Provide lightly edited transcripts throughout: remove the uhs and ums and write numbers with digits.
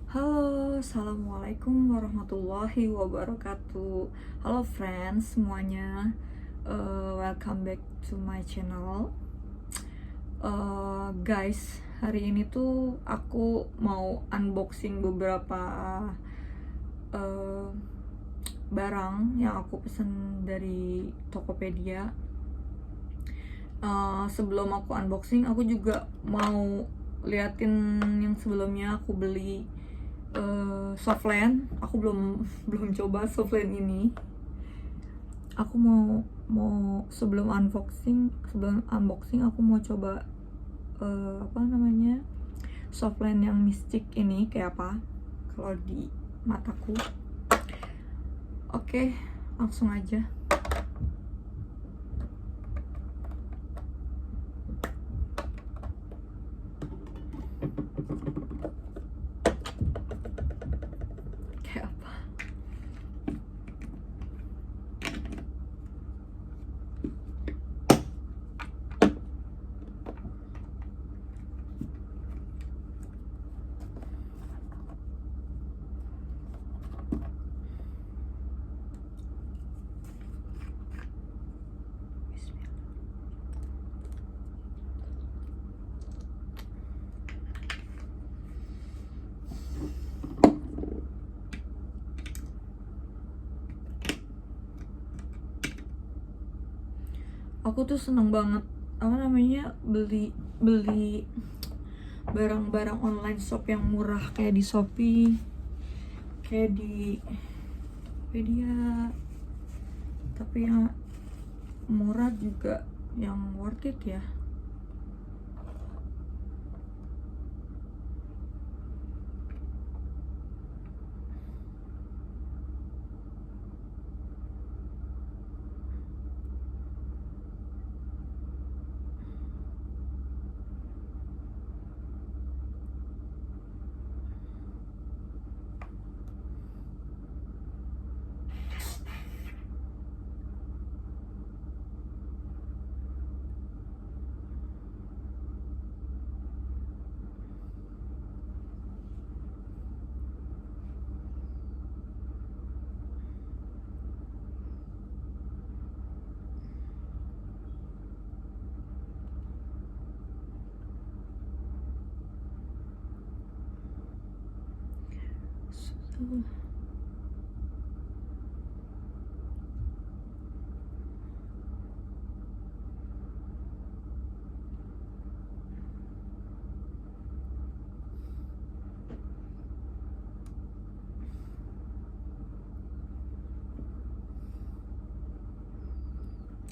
Halo, assalamualaikum warahmatullahi wabarakatuh. Halo friends semuanya, welcome back to my channel. Guys, hari ini tuh aku mau unboxing beberapa uh, barang yang aku pesen dari Tokopedia. Sebelum aku unboxing, aku juga mau liatin yang sebelumnya aku beli Softland. Aku belum coba Softland ini. Aku mau sebelum unboxing aku mau coba apa namanya, Softland yang Mystic ini kayak apa kalau di mataku. Oke, langsung aja. Kayak apa? Aku tuh seneng banget apa namanya beli barang-barang online shop yang murah kayak di Shopee, kayak di Tokopedia, tapi yang murah juga yang worth it ya.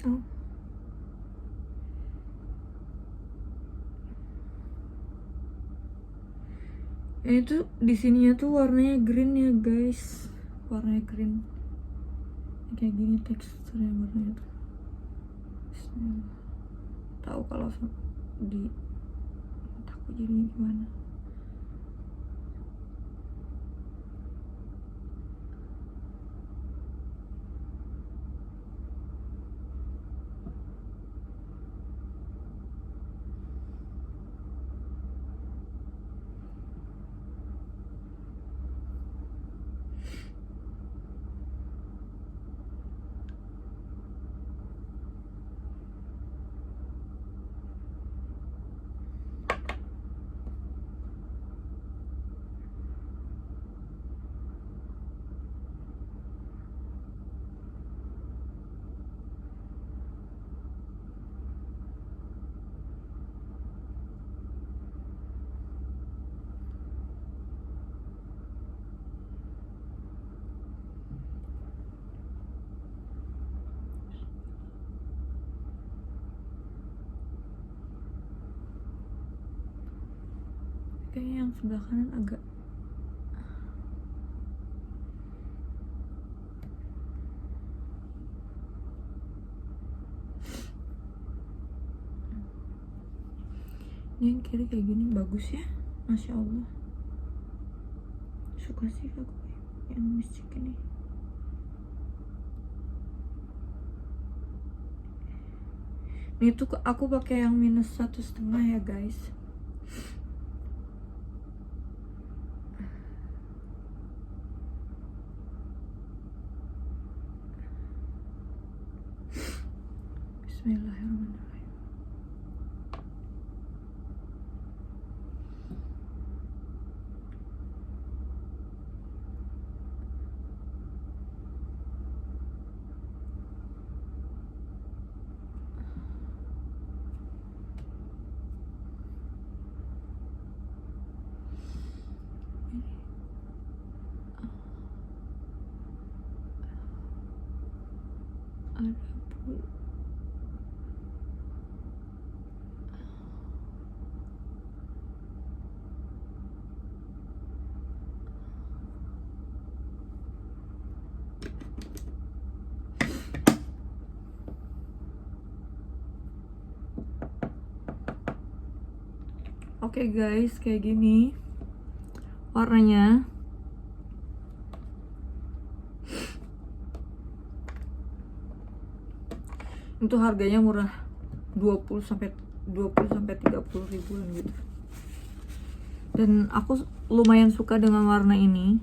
Oh. Ini tuh di sininya tuh warnanya green ya guys, warnanya green kayak gini teksturnya warnanya tuh. Bismillah. Tahu kalau di mataku jadinya gimana. Kayaknya yang sebelah kanan agak ini yang kiri kayak gini bagus ya, Masya Allah. Suka sih aku yang Mystic ini. Ini tuh aku pakai yang -1,5 ya guys. Bismillahirrahmanirrahim. Ada pun Oke guys, kayak gini warnanya. Itu harganya murah, 20 sampai 30 ribuan gitu. Dan aku lumayan suka dengan warna ini.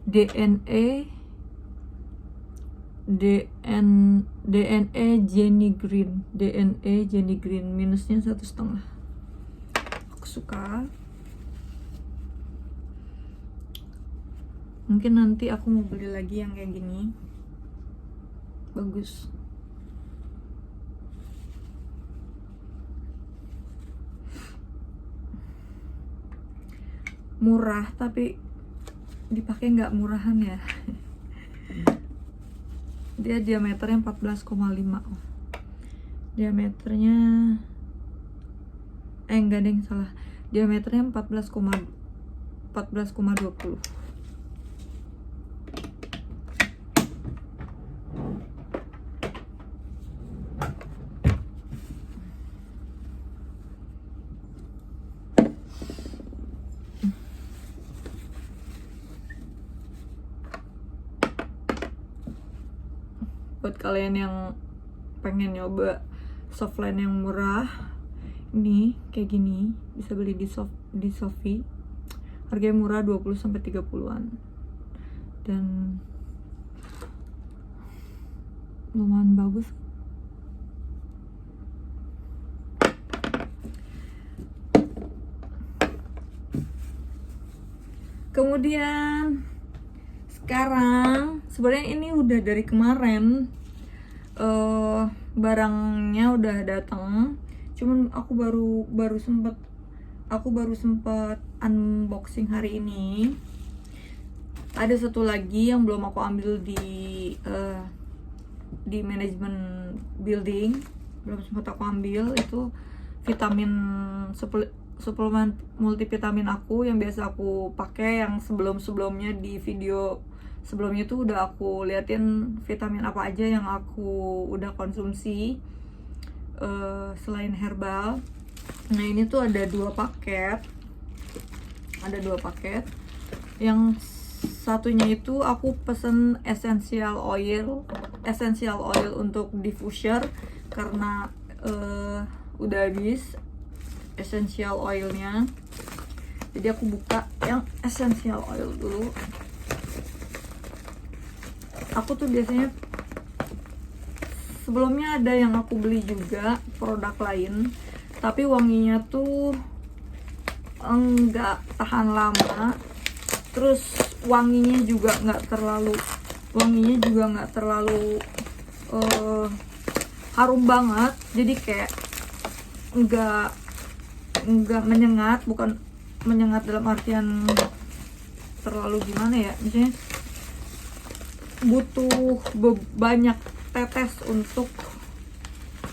DNA Jenny Green, minusnya 1,5. Aku suka. Mungkin nanti aku mau beli lagi yang kayak gini, bagus. Murah tapi dipakai nggak murahan ya. Dia diameternya 14,5. Diameternya enggak deh, salah. Diameternya 14,20. Buat kalian yang pengen nyoba softline yang murah, ini kayak gini bisa beli di Shopee. Harganya murah, 20-30-an. Dan lumayan bagus. Kemudian sekarang sebenarnya ini udah dari kemarin, barangnya udah datang, cuman aku baru sempat unboxing hari ini. Ada satu lagi yang belum aku ambil di manajemen building, belum sempat aku ambil. Itu vitamin suplemen multivitamin aku yang biasa aku pakai, yang sebelumnya di video sebelumnya tuh udah aku liatin vitamin apa aja yang aku udah konsumsi selain herbal. Nah ini tuh ada dua paket. Yang satunya itu aku pesen essential oil untuk diffuser karena udah habis essential oilnya. Jadi aku buka yang essential oil dulu. Aku tuh biasanya sebelumnya ada yang aku beli juga produk lain, tapi wanginya tuh enggak tahan lama. Terus wanginya juga nggak terlalu harum banget. Jadi kayak nggak menyengat, bukan menyengat dalam artian terlalu gimana ya, misalnya butuh banyak tetes untuk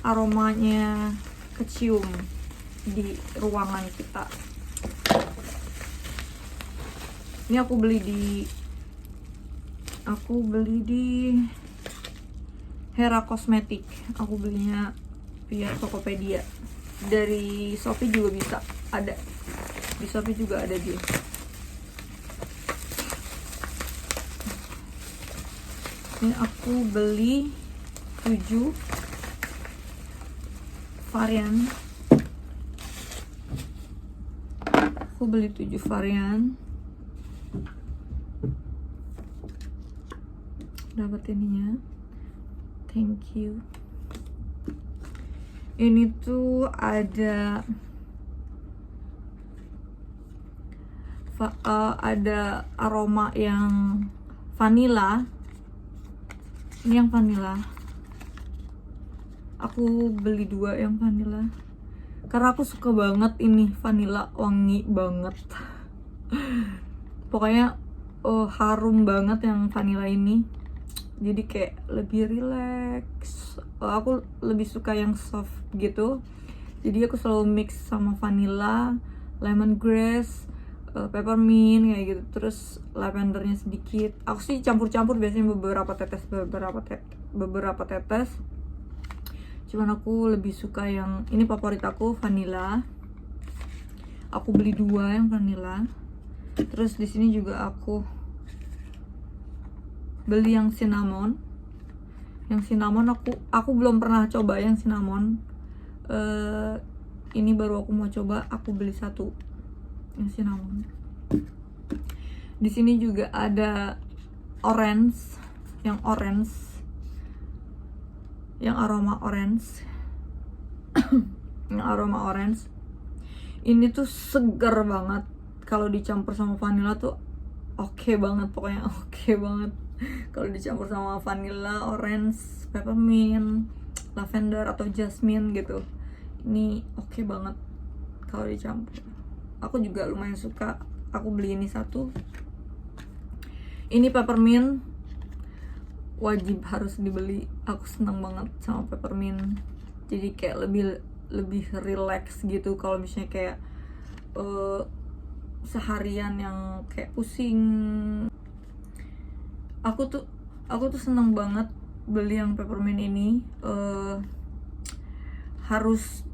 aromanya kecium di ruangan kita. Ini aku beli di Hera Kosmetik. Aku belinya via Tokopedia. Dari Shopee juga bisa ada. Di Shopee juga ada dia. Ini aku beli 7 varian. Dapat ininya. Thank you. Ini tuh ada ada aroma yang vanilla. Ini yang vanilla. Aku beli 2 yang vanilla karena aku suka banget ini vanilla, wangi banget. Pokoknya harum banget yang vanilla ini. Jadi kayak lebih relax. Aku lebih suka yang soft gitu. Jadi aku selalu mix sama vanilla, lemongrass, peppermint kayak gitu, terus lavendernya sedikit. Aku sih campur-campur biasanya beberapa tetes. Cuman aku lebih suka yang ini, favorit aku vanilla. Aku beli 2 yang vanilla. Terus di sini juga aku beli yang cinnamon. Yang cinnamon aku belum pernah coba yang cinnamon. Ini baru aku mau coba. Aku beli 1 yang cinnamon. Di sini juga ada orange, yang aroma orange. Yang aroma orange. Ini tuh seger banget. Kalau dicampur sama vanilla tuh oke banget, pokoknya oke banget. Kalau dicampur sama vanilla, orange, peppermint, lavender atau jasmine gitu, ini oke banget kalau dicampur. Aku juga lumayan suka. Aku beli ini 1. Ini peppermint, wajib harus dibeli. Aku seneng banget sama peppermint. Jadi kayak lebih relax gitu. Kalau misalnya kayak seharian yang kayak pusing, aku tuh seneng banget beli yang peppermint ini. Harus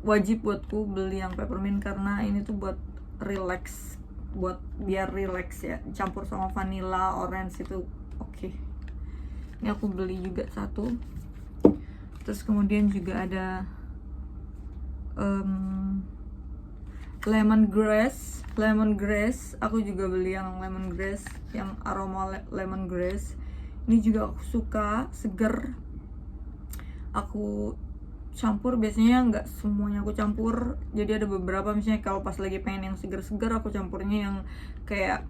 wajib buatku beli yang peppermint karena ini tuh buat relax, buat biar relax ya. Campur sama vanilla, orange itu oke. Ini aku beli juga 1. Terus kemudian juga ada lemongrass. Aku juga beli yang lemongrass, yang aroma lemongrass. Ini juga aku suka, seger. Aku campur, biasanya nggak semuanya aku campur. Jadi ada beberapa, misalnya kalau pas lagi pengen yang seger-seger, aku campurnya yang kayak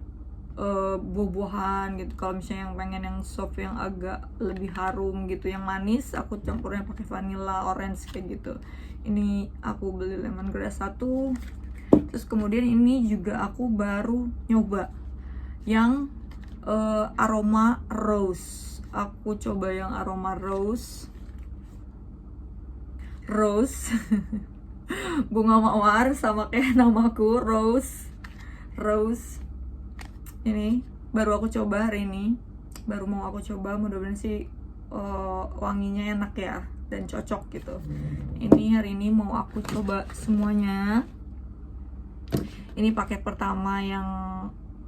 buah-buahan gitu. Kalau misalnya yang pengen yang soft, yang agak lebih harum gitu, yang manis, aku campurnya pakai vanilla, orange kayak gitu. Ini aku beli lemongrass 1. Terus kemudian ini juga aku baru nyoba yang aroma rose. Aku coba yang aroma rose bunga mawar, sama kayak namaku, rose. Ini baru aku coba hari ini, baru mau aku coba. Mudah-mudahan sih wanginya enak ya dan cocok gitu. Ini hari ini mau aku coba semuanya. Ini paket pertama yang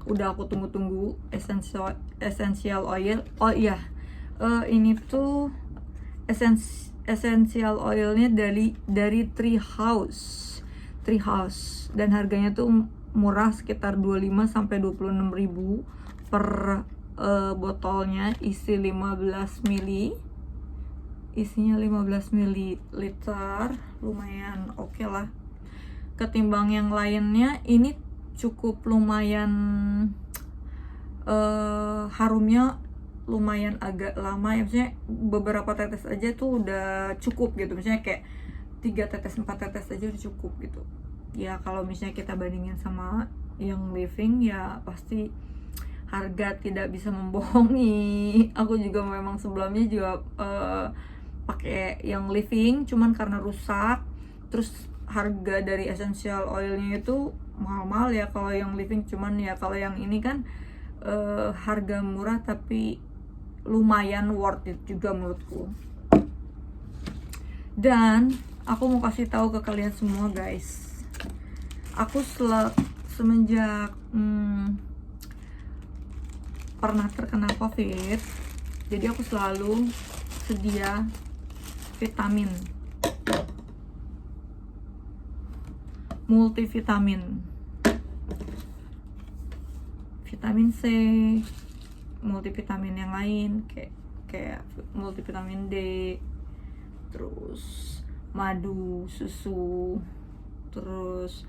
udah aku tunggu-tunggu, essential oil. Oh iya, ini tuh essential oilnya dari Tree House, dan harganya tuh murah, sekitar 25 sampai 26 ribu per botolnya. Isi 15 ml, isinya 15 ml, lumayan oke lah. Ketimbang yang lainnya, ini cukup lumayan, harumnya lumayan agak lama ya, maksudnya beberapa tetes aja tuh udah cukup gitu. Misalnya kayak 3 tetes 4 tetes aja udah cukup gitu ya. Kalau misalnya kita bandingin sama yang living, ya pasti harga tidak bisa membohongi. Aku juga memang sebelumnya juga pakai yang living, cuman karena rusak. Terus harga dari essential oilnya itu mahal-mahal ya kalau yang living. Cuman ya kalau yang ini kan harga murah tapi lumayan worth it juga menurutku. Dan aku mau kasih tahu ke kalian semua guys, aku semenjak pernah terkena COVID, jadi aku selalu sedia vitamin, multivitamin, vitamin C, multivitamin yang lain kayak kayak multivitamin D, terus madu, susu, terus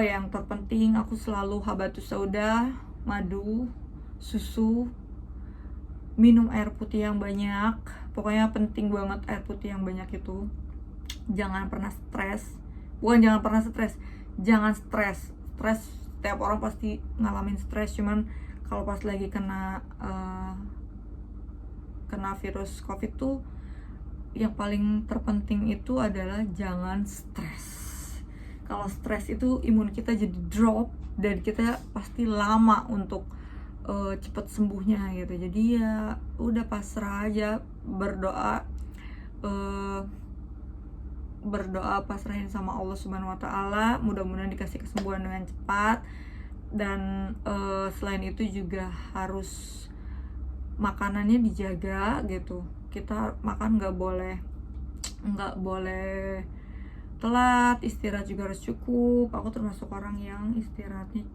yang terpenting aku selalu habatus sauda, madu, susu, minum air putih yang banyak. Pokoknya penting banget air putih yang banyak itu. Jangan pernah stres. Jangan stres. Setiap orang pasti ngalamin stres, cuman kalau pas lagi kena virus COVID tuh yang paling terpenting itu adalah jangan stres. Kalau stres itu imun kita jadi drop dan kita pasti lama untuk cepat sembuhnya gitu. Jadi ya udah pasrah aja, berdoa pasrahin sama Allah Subhanahu wa taala, mudah-mudahan dikasih kesembuhan dengan cepat. Dan selain itu juga harus makanannya dijaga gitu. Kita makan nggak boleh telat, istirahat juga harus cukup. Aku termasuk orang yang istirahatnya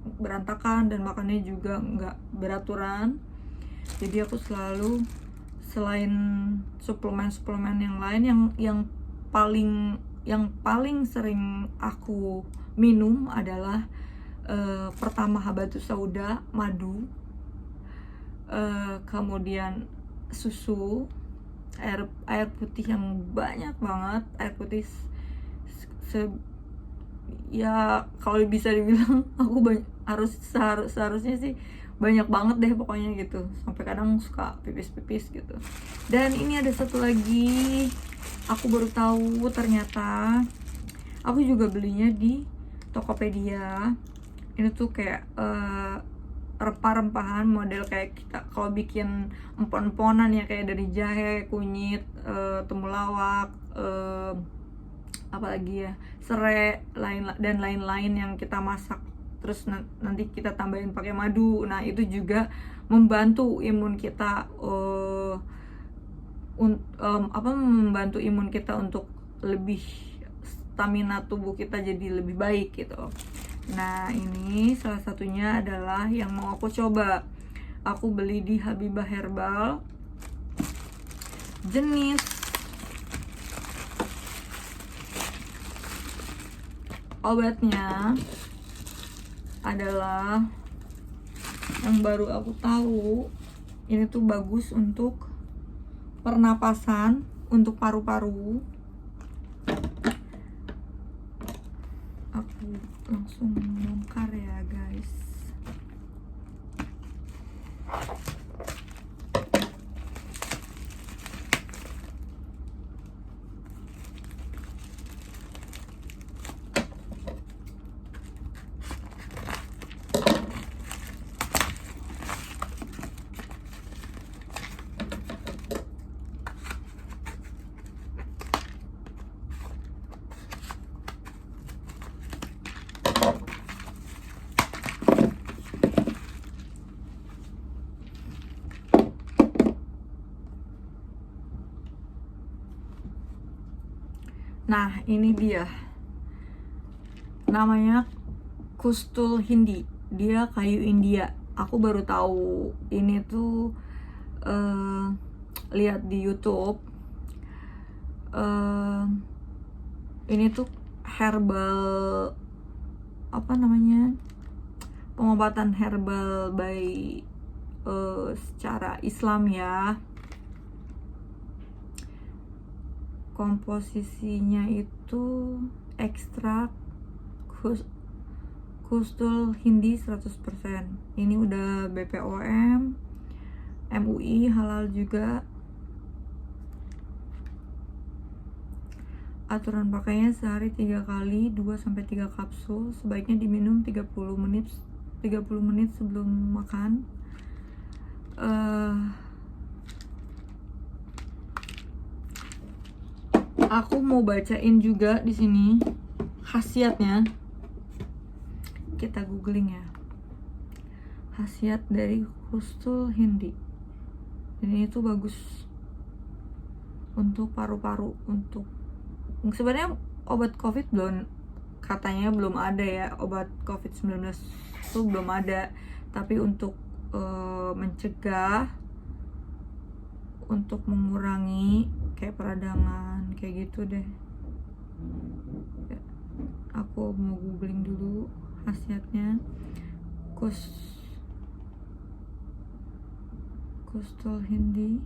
berantakan dan makannya juga nggak beraturan. Jadi aku selalu, selain suplemen yang lain, yang paling sering aku minum adalah pertama habatus sauda, madu, kemudian susu, air putih yang banyak banget, air putih ya kalau bisa dibilang aku seharusnya sih banyak banget deh pokoknya gitu, sampai kadang suka pipis gitu. Dan ini ada satu lagi, aku baru tahu ternyata aku juga belinya di Tokopedia. Ini tuh kayak rempah-rempahan model kayak kita kalau bikin empon-emponan ya, kayak dari jahe, kunyit, temulawak, apalagi ya, serai, dan lain-lain yang kita masak terus nanti kita tambahin pakai madu. Nah itu juga membantu imun kita membantu imun kita untuk lebih, stamina tubuh kita jadi lebih baik gitu. Nah ini salah satunya adalah yang mau aku coba. Aku beli di Habibah Herbal, jenis obatnya adalah yang baru aku tahu, ini tuh bagus untuk pernapasan, untuk paru-paru. Aku langsung bongkar ya guys. Nah ini dia, namanya Kustul Hindi, dia kayu India. Aku baru tahu ini tuh lihat di YouTube. Ini tuh herbal, apa namanya, pengobatan herbal by secara Islam ya. Komposisinya itu ekstrak Kustul Hindi 100%. Ini udah BPOM, MUI, halal juga. Aturan pakainya sehari 3 kali, 2-3 kapsul. Sebaiknya diminum 30 menit sebelum makan. Aku mau bacain juga di sini khasiatnya. Kita googling ya, khasiat dari Kustul Hindi. Ini tuh bagus untuk paru-paru. Untuk sebenarnya obat COVID katanya belum ada ya, obat COVID-19 itu belum ada. Tapi untuk mencegah untuk mengurangi kayak peradangan kayak gitu deh. Aku mau googling dulu khasiatnya. Kustul Hindi.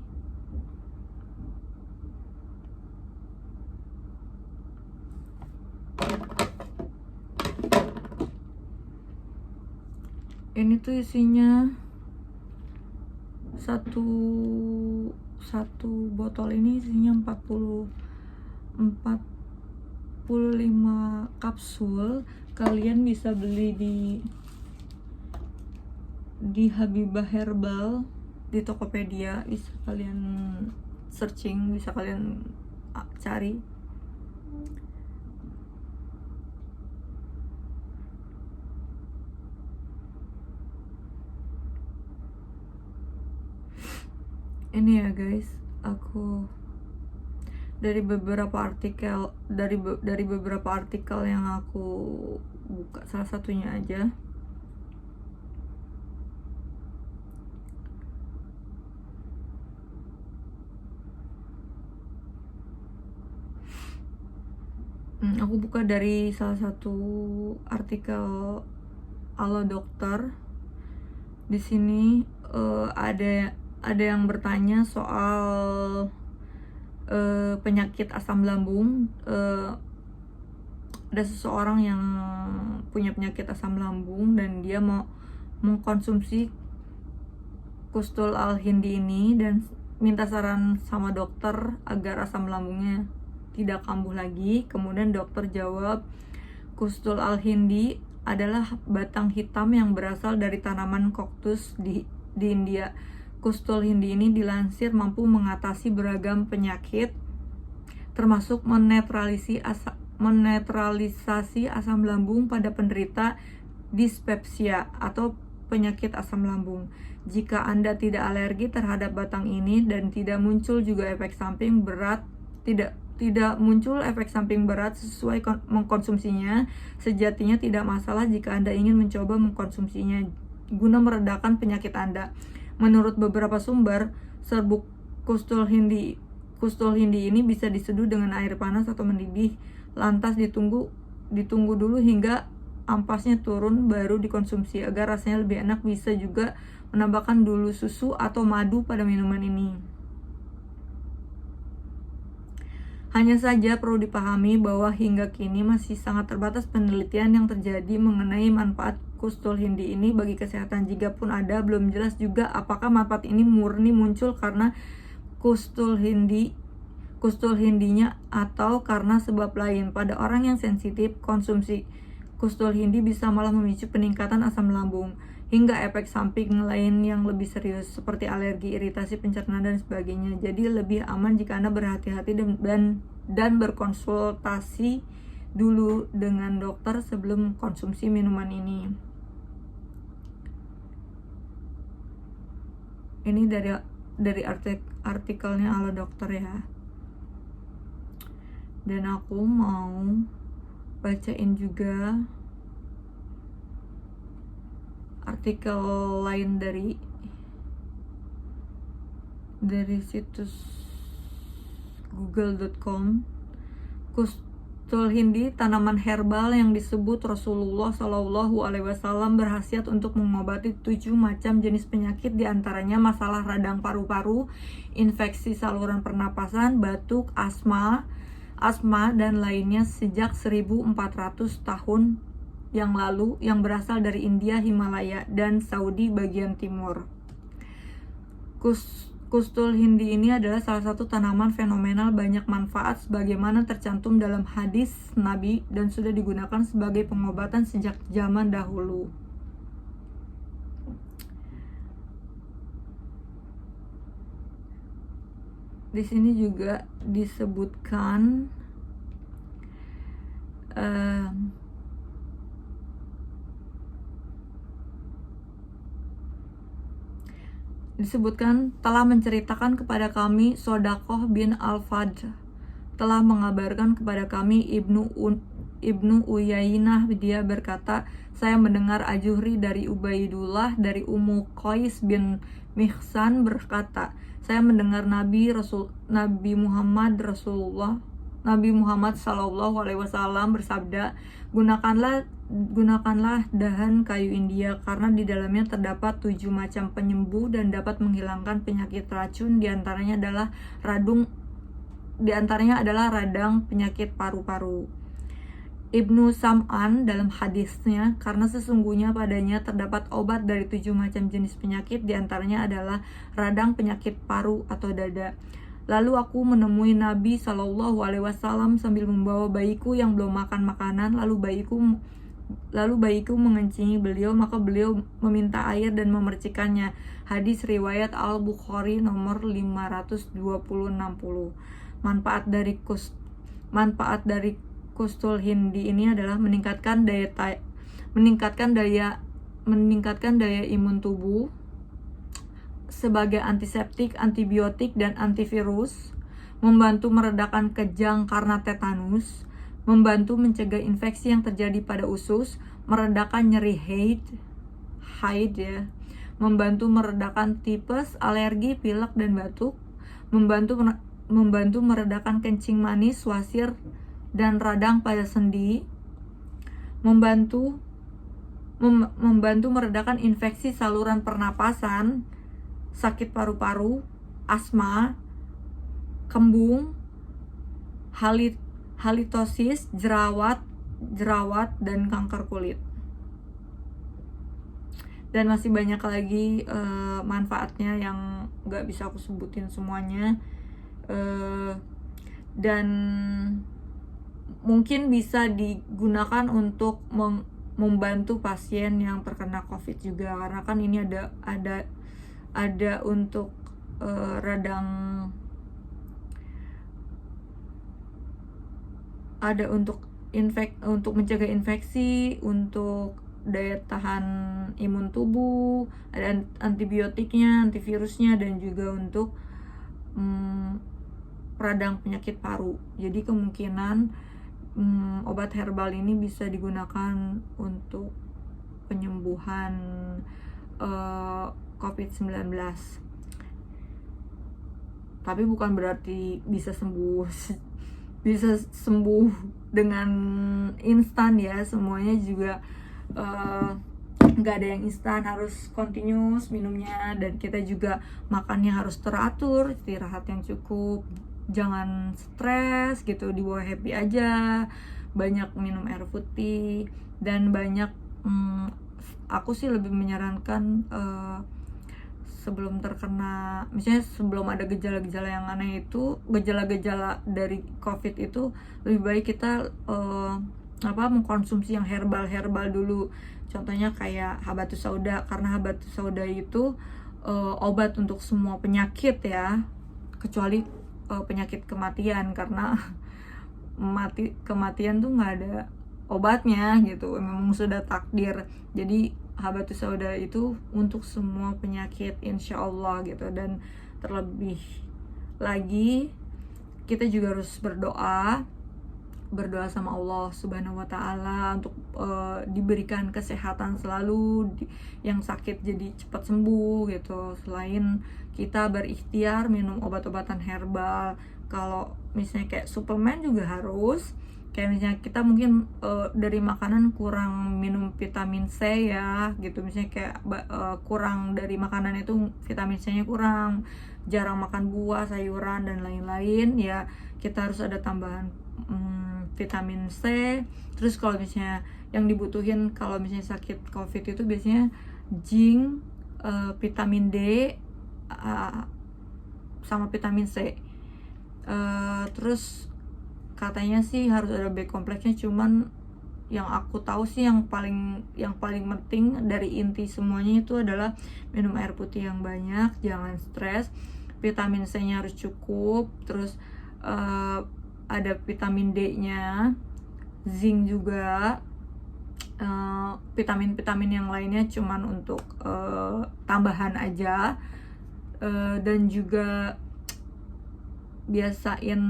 Ini tuh isinya satu botol ini isinya 45 kapsul. Kalian bisa beli di Habibah Herbal, di Tokopedia, bisa kalian searching, bisa kalian cari. Ini ya guys, aku dari beberapa artikel yang aku buka, salah satunya aja. Aku buka dari salah satu artikel Ala Dokter. Di sini ada yang bertanya soal penyakit asam lambung. Ada seseorang yang punya penyakit asam lambung dan dia mau mengkonsumsi Kustul Al Hindi ini dan minta saran sama dokter agar asam lambungnya tidak kambuh lagi. Kemudian dokter jawab, Kustul Al Hindi adalah batang hitam yang berasal dari tanaman koktus di India. Kustul Hindi ini dilansir mampu mengatasi beragam penyakit, termasuk menetralisasi asam lambung pada penderita dispepsia atau penyakit asam lambung. Jika Anda tidak alergi terhadap batang ini dan tidak muncul efek samping berat sesuai mengkonsumsinya, sejatinya tidak masalah jika Anda ingin mencoba mengkonsumsinya guna meredakan penyakit Anda. Menurut beberapa sumber, serbuk Kustul Hindi ini bisa diseduh dengan air panas atau mendidih, lantas ditunggu dulu hingga ampasnya turun baru dikonsumsi. Agar rasanya lebih enak, bisa juga menambahkan dulu susu atau madu pada minuman ini. Hanya saja perlu dipahami bahwa hingga kini masih sangat terbatas penelitian yang terjadi mengenai manfaat Kustul Hindi ini bagi kesehatan. Jika pun ada, belum jelas juga apakah manfaat ini murni muncul karena Kustul Hindinya atau karena sebab lain. Pada orang yang sensitif, konsumsi Kustul Hindi bisa malah memicu peningkatan asam lambung hingga efek samping lain yang lebih serius seperti alergi, iritasi pencernaan dan sebagainya. Jadi lebih aman jika Anda berhati-hati dan berkonsultasi dulu dengan dokter sebelum konsumsi minuman ini. Ini dari artikelnya Ala Dokter ya. Dan aku mau bacain juga artikel lain dari situs google.com. Kustul Hindi, tanaman herbal yang disebut Rasulullah SAW berkhasiat untuk mengobati 7 macam jenis penyakit, diantaranya masalah radang paru-paru, infeksi saluran pernapasan, batuk, asma dan lainnya sejak 1400 tahun yang lalu, yang berasal dari India, Himalaya, dan Saudi bagian timur. Kustul Hindi ini adalah salah satu tanaman fenomenal banyak manfaat sebagaimana tercantum dalam hadis Nabi dan sudah digunakan sebagai pengobatan sejak zaman dahulu. Di sini juga disebutkan telah menceritakan kepada kami Sodakoh bin Al-Fadl telah mengabarkan kepada kami Ibnu Uyainah, dia berkata, saya mendengar Ajuhri dari Ubaidullah dari Ummu Qais bin Mihsan berkata, Saya mendengar Nabi Muhammad Sallallahu Alaihi Wasallam bersabda, gunakanlah dahan kayu India karena di dalamnya terdapat 7 macam penyembuh dan dapat menghilangkan penyakit racun. Di antaranya adalah radang penyakit paru-paru. Ibnu Sam'an dalam hadisnya, karena sesungguhnya padanya terdapat obat dari 7 macam jenis penyakit, diantaranya adalah radang penyakit paru atau dada. Lalu aku menemui Nabi Shallallahu Alaihi Wasallam sambil membawa bayiku yang belum makan makanan. Lalu bayiku mengencingi beliau, maka beliau meminta air dan memercikannya. Hadis riwayat Al-Bukhari nomor 520-60. Manfaat dari Kustul Hindi ini adalah meningkatkan daya imun tubuh sebagai antiseptik, antibiotik, dan antivirus, membantu meredakan kejang karena tetanus, membantu mencegah infeksi yang terjadi pada usus, meredakan nyeri haid ya, membantu meredakan tipes, alergi, pilek, dan batuk, membantu meredakan kencing manis, wasir, dan radang pada sendi, membantu meredakan infeksi saluran pernapasan, sakit paru-paru, asma, kembung, halitosis, jerawat, dan kanker kulit. Dan masih banyak lagi manfaatnya yang gak bisa aku sebutin semuanya. Dan mungkin bisa digunakan untuk membantu pasien yang terkena COVID juga, karena kan ini ada untuk untuk mencegah infeksi, untuk daya tahan imun tubuh, ada antibiotiknya, antivirusnya, dan juga untuk peradang penyakit paru. Jadi kemungkinan obat herbal ini bisa digunakan untuk penyembuhan COVID-19. Tapi bukan berarti bisa sembuh dengan instan ya. Semuanya juga nggak ada yang instan, harus continuous minumnya, dan kita juga makannya harus teratur, istirahat yang cukup, jangan stres gitu, dibawa happy aja, banyak minum air putih, dan banyak aku sih lebih menyarankan sebelum terkena, misalnya sebelum ada gejala-gejala yang aneh itu, gejala-gejala dari COVID itu, lebih baik kita mengkonsumsi yang herbal dulu. Contohnya kayak habatus sauda, karena habatus sauda itu obat untuk semua penyakit ya, kecuali penyakit kematian, karena kematian tuh nggak ada obatnya gitu, memang sudah takdir. Jadi habatus sauda itu untuk semua penyakit insya Allah gitu. Dan terlebih lagi kita juga harus berdoa sama Allah Subhanahu wa Ta'ala untuk diberikan kesehatan selalu, yang sakit jadi cepat sembuh gitu. Selain kita berikhtiar minum obat-obatan herbal, kalau misalnya kayak suplemen juga harus, kayak misalnya kita mungkin dari makanan kurang minum vitamin C ya gitu, misalnya kayak kurang dari makanan itu vitamin C nya kurang, jarang makan buah, sayuran, dan lain-lain ya, kita harus ada tambahan vitamin C. Terus kalau misalnya yang dibutuhin kalau misalnya sakit COVID itu biasanya zinc, vitamin D, sama vitamin C. Terus katanya sih harus ada B kompleksnya, cuman yang aku tahu sih yang paling penting dari inti semuanya itu adalah minum air putih yang banyak, jangan stres, vitamin C nya harus cukup, terus ada vitamin D nya, zinc juga, vitamin yang lainnya cuman untuk tambahan aja, dan juga biasain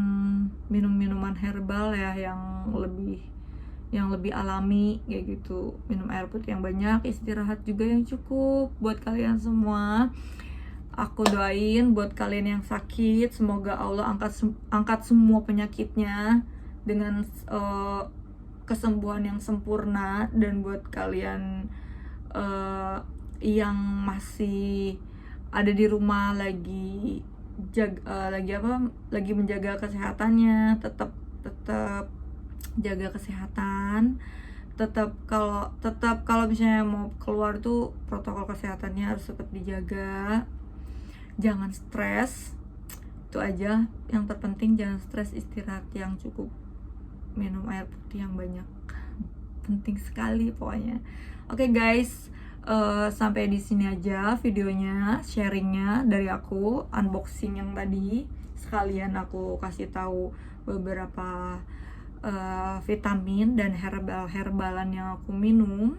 minum minuman herbal ya yang lebih alami kayak gitu, minum air putih yang banyak, istirahat juga yang cukup buat kalian semua. Aku doain buat kalian yang sakit, semoga Allah angkat semua penyakitnya dengan kesembuhan yang sempurna. Dan buat kalian yang masih ada di rumah lagi menjaga kesehatannya, tetap jaga kesehatan. Tetap kalau misalnya mau keluar tuh protokol kesehatannya harus tetap dijaga. Jangan stres, itu aja yang terpenting. Jangan stres, istirahat yang cukup, minum air putih yang banyak, penting sekali pokoknya. Oke guys, sampai di sini aja videonya, sharingnya dari aku, unboxing yang tadi. Sekalian aku kasih tahu beberapa vitamin dan herbalan yang aku minum.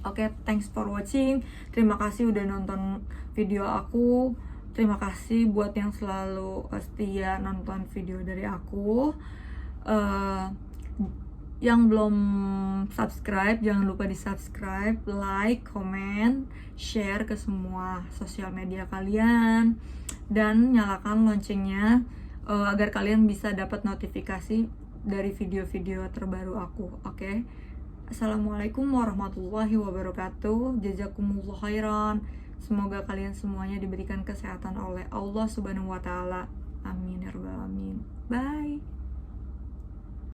Oke, thanks for watching. Terima kasih udah nonton video aku. Terima kasih buat yang selalu setia nonton video dari aku. Yang belum subscribe, jangan lupa di subscribe, like, comment, share ke semua sosial media kalian, dan nyalakan loncengnya agar kalian bisa dapat notifikasi dari video-video terbaru aku. Oke? Assalamualaikum warahmatullahi wabarakatuh. Jazakumullah khairan. Semoga kalian semuanya diberikan kesehatan oleh Allah Subhanahu wa taala. Amin ya rabbal alamin. Bye.